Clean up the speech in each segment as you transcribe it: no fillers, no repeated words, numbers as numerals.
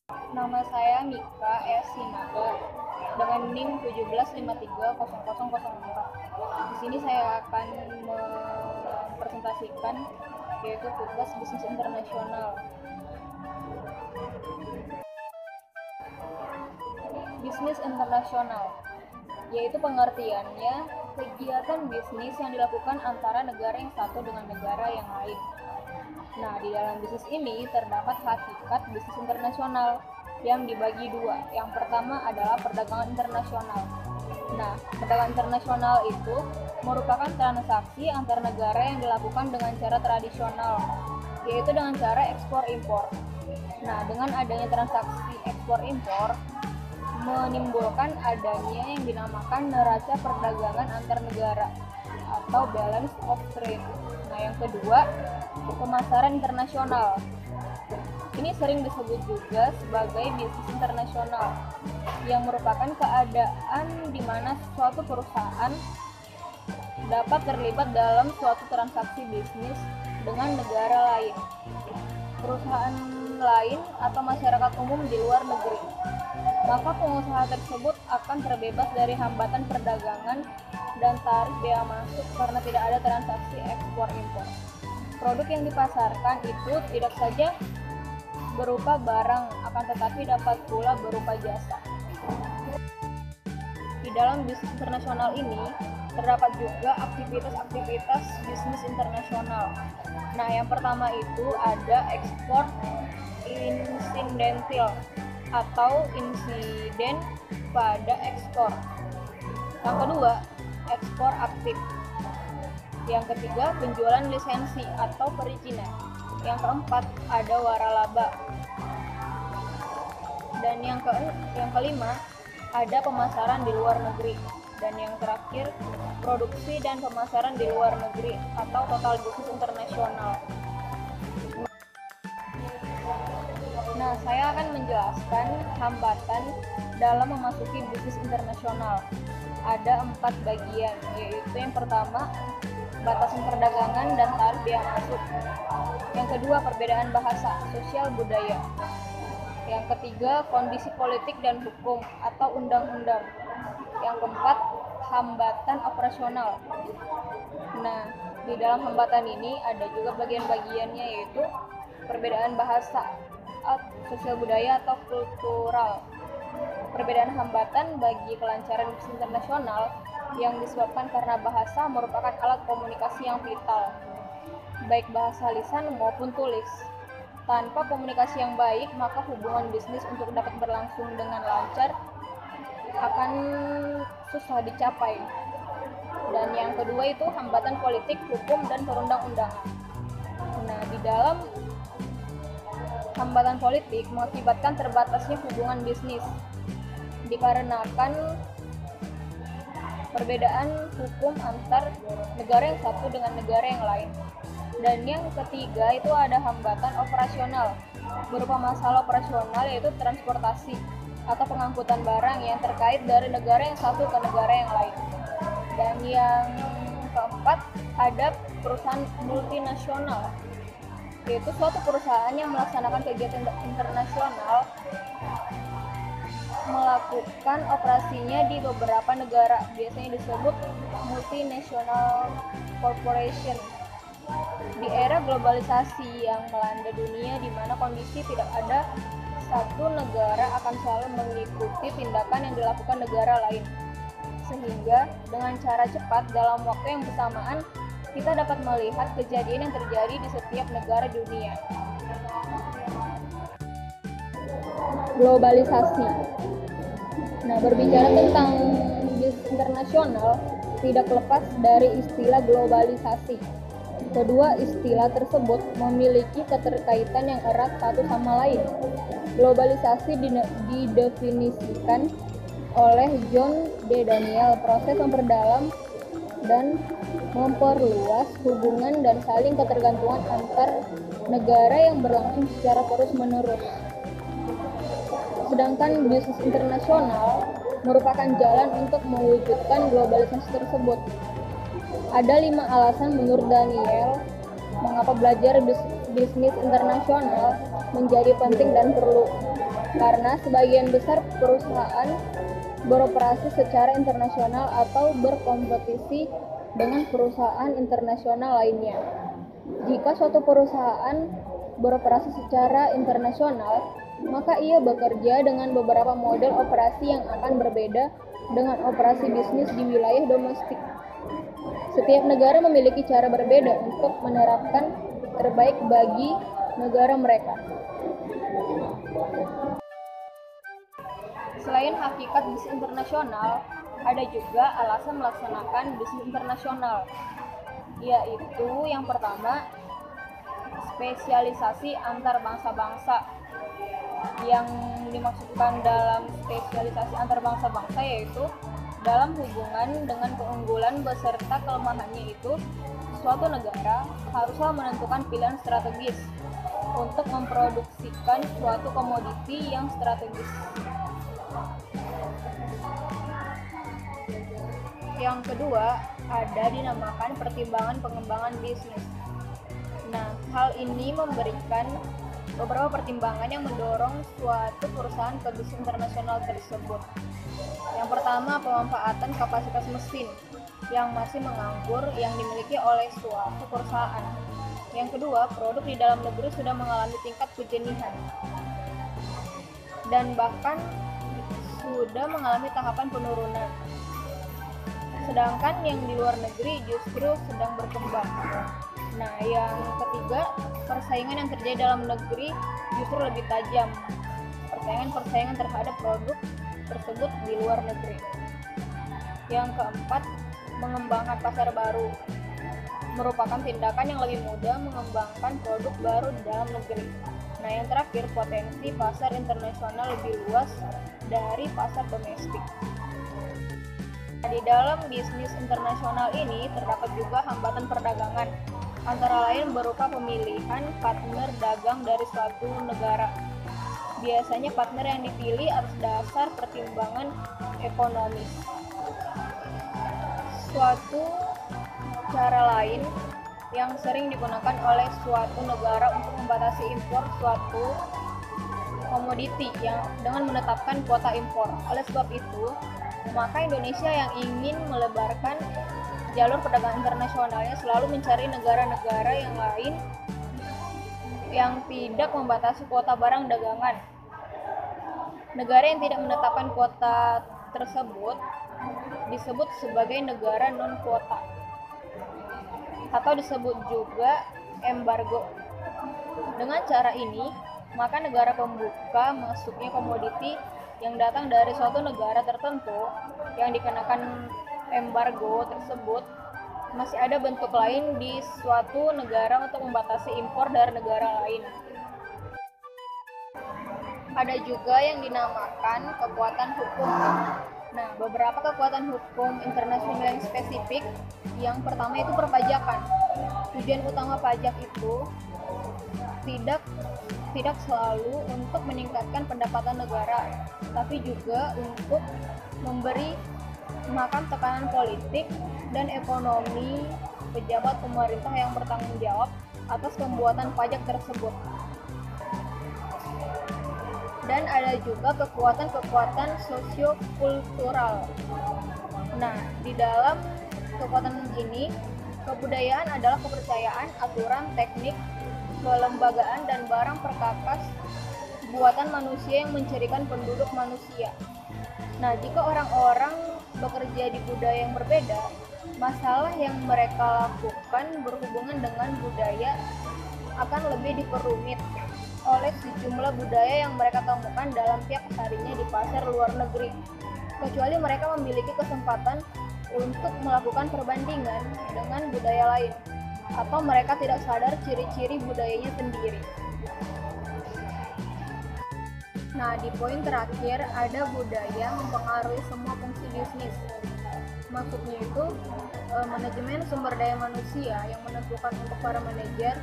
Nama saya Mika S. Sinaga dengan NIM 17530004. Di sini saya akan mempresentasikan yaitu tugas bisnis internasional. Bisnis internasional yaitu pengertiannya kegiatan bisnis yang dilakukan antara negara yang satu dengan negara yang lain. Nah, di dalam bisnis ini terdapat hakikat bisnis internasional yang dibagi dua. Yang pertama adalah perdagangan internasional. Nah, perdagangan internasional itu merupakan transaksi antar negara yang dilakukan dengan cara tradisional, yaitu dengan cara ekspor-impor. Nah, dengan adanya transaksi ekspor-impor, menimbulkan adanya yang dinamakan neraca perdagangan antar negara atau balance of trade. Nah, yang kedua, pemasaran internasional. Ini sering disebut juga sebagai bisnis internasional, yang merupakan keadaan di mana suatu perusahaan dapat terlibat dalam suatu transaksi bisnis dengan negara lain, perusahaan lain atau masyarakat umum di luar negeri. Maka pengusaha tersebut akan terbebas dari hambatan perdagangan dan tarif bea masuk karena tidak ada transaksi ekspor-impor. Produk yang dipasarkan itu tidak saja berupa barang, akan tetapi dapat pula berupa jasa. Di dalam bisnis internasional ini terdapat juga aktivitas-aktivitas bisnis internasional. Nah, yang pertama itu ada ekspor insidental atau insiden pada ekspor. Yang kedua, ekspor aktif. Yang ketiga, penjualan lisensi atau perizinan. Yang keempat, ada waralaba. Dan yang kelima, ada pemasaran di luar negeri. Dan yang terakhir, produksi dan pemasaran di luar negeri atau total bisnis internasional. Nah, saya akan menjelaskan hambatan dalam memasuki bisnis internasional. Ada 4 bagian, yaitu yang pertama, batasan perdagangan dan tarif bea masuk. Yang kedua, perbedaan bahasa, sosial budaya. Yang ketiga, kondisi politik dan hukum atau undang-undang. Yang keempat, hambatan operasional. Nah, di dalam hambatan ini ada juga bagian-bagiannya, yaitu perbedaan bahasa, sosial budaya atau kultural. Perbedaan hambatan bagi kelancaran bisnis internasional yang disebabkan karena bahasa merupakan alat komunikasi yang vital, baik bahasa lisan maupun tulis. Tanpa komunikasi yang baik, maka hubungan bisnis untuk dapat berlangsung dengan lancar akan susah dicapai. Dan yang kedua itu hambatan politik, hukum, dan perundang-undangan. Nah, di dalam hambatan politik mengakibatkan terbatasnya hubungan bisnis dikarenakan perbedaan hukum antar negara yang satu dengan negara yang lain. Dan yang ketiga itu ada hambatan operasional berupa masalah operasional, yaitu transportasi atau pengangkutan barang yang terkait dari negara yang satu ke negara yang lain. Dan yang keempat ada perusahaan multinasional, yaitu suatu perusahaan yang melaksanakan kegiatan internasional melakukan operasinya di beberapa negara, biasanya disebut multinational corporation. Di era globalisasi yang melanda dunia, di mana kondisi tidak ada satu negara akan selalu mengikuti tindakan yang dilakukan negara lain, sehingga dengan cara cepat dalam waktu yang bersamaan kita dapat melihat kejadian yang terjadi di setiap negara dunia. Globalisasi. Nah, berbicara tentang bisnis internasional tidak lepas dari istilah globalisasi. Kedua istilah tersebut memiliki keterkaitan yang erat satu sama lain. Globalisasi didefinisikan oleh John D. Daniel, proses memperdalam dan memperluas hubungan dan saling ketergantungan antar negara yang berlangsung secara terus-menerus. Sedangkan bisnis internasional merupakan jalan untuk mewujudkan globalisasi tersebut. Ada 5 alasan menurut Daniel mengapa belajar bisnis internasional menjadi penting dan perlu. karena sebagian besar perusahaan beroperasi secara internasional atau berkompetisi dengan perusahaan internasional lainnya. Jika suatu perusahaan beroperasi secara internasional, maka ia bekerja dengan beberapa model operasi yang akan berbeda dengan operasi bisnis di wilayah domestik. Setiap negara memiliki cara berbeda untuk menerapkan terbaik bagi negara mereka. Selain hakikat bisnis internasional, ada juga alasan melaksanakan bisnis internasional, yaitu yang pertama, spesialisasi antar bangsa-bangsa. Yang dimaksudkan dalam spesialisasi antar bangsa-bangsa yaitu dalam hubungan dengan keunggulan beserta kelemahannya itu, suatu negara haruslah menentukan pilihan strategis untuk memproduksikan suatu komoditi yang strategis. Yang kedua, ada dinamakan pertimbangan pengembangan bisnis. Nah, hal ini memberikan beberapa pertimbangan yang mendorong suatu perusahaan ke bisnis internasional tersebut. Yang pertama, pemanfaatan kapasitas mesin yang masih menganggur yang dimiliki oleh suatu perusahaan. Yang kedua, produk di dalam negeri sudah mengalami tingkat kejenihan dan bahkan sudah mengalami tahapan penurunan. Sedangkan yang di luar negeri justru sedang berkembang. Nah, yang ketiga, persaingan yang terjadi dalam negeri justru lebih tajam. Persaingan terhadap produk tersebut di luar negeri. Yang keempat, mengembangkan pasar baru merupakan tindakan yang lebih mudah mengembangkan produk baru di dalam negeri. Nah, yang terakhir, potensi pasar internasional lebih luas dari pasar domestik. Di dalam bisnis internasional ini terdapat juga hambatan perdagangan, antara lain berupa pemilihan partner dagang dari suatu negara. Biasanya partner yang dipilih atas dasar pertimbangan ekonomis. Suatu cara lain yang sering digunakan oleh suatu negara untuk membatasi impor suatu komoditi yang dengan menetapkan kuota impor. Oleh sebab itu, maka Indonesia yang ingin melebarkan jalur perdagangan internasionalnya selalu mencari negara-negara yang lain yang tidak membatasi kuota barang dagangan. Negara yang tidak menetapkan kuota tersebut disebut sebagai negara non-kuota atau disebut juga embargo. Dengan cara ini, maka negara pembuka masuknya komoditi yang datang dari suatu negara tertentu yang dikenakan embargo tersebut masih ada bentuk lain di suatu negara untuk membatasi impor dari negara lain. Ada juga yang dinamakan kekuatan hukum. Nah, beberapa kekuatan hukum internasional yang spesifik. Yang pertama itu perpajakan. Tujuan utama pajak itu tidak selalu untuk meningkatkan pendapatan negara, tapi juga untuk memberi makan tekanan politik dan ekonomi pejabat pemerintah yang bertanggung jawab atas pembuatan pajak tersebut. Dan ada juga kekuatan-kekuatan sosiokultural. Nah, di dalam kekuatan ini, kebudayaan adalah kepercayaan, aturan, teknik, kelembagaan, dan barang perkakas buatan manusia yang mencirikan penduduk manusia. Nah, jika orang-orang bekerja di budaya yang berbeda, masalah yang mereka lakukan berhubungan dengan budaya akan lebih diperumit oleh sejumlah budaya yang mereka temukan dalam tiap harinya di pasar luar negeri, kecuali mereka memiliki kesempatan untuk melakukan perbandingan dengan budaya lain, atau mereka tidak sadar ciri-ciri budayanya sendiri. Nah, di poin terakhir ada budaya mempengaruhi semua fungsi bisnis. Maksudnya itu manajemen sumber daya manusia yang menentukan untuk para manajer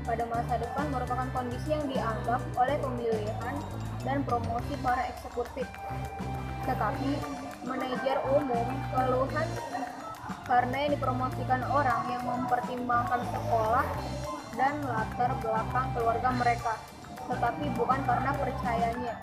pada masa depan merupakan kondisi yang dianggap oleh pemilihan dan promosi para eksekutif. Tetapi manajer umum keluhan karena yang dipromosikan orang yang mempertimbangkan sekolah dan latar belakang keluarga mereka. tetapi bukan karena percayanya.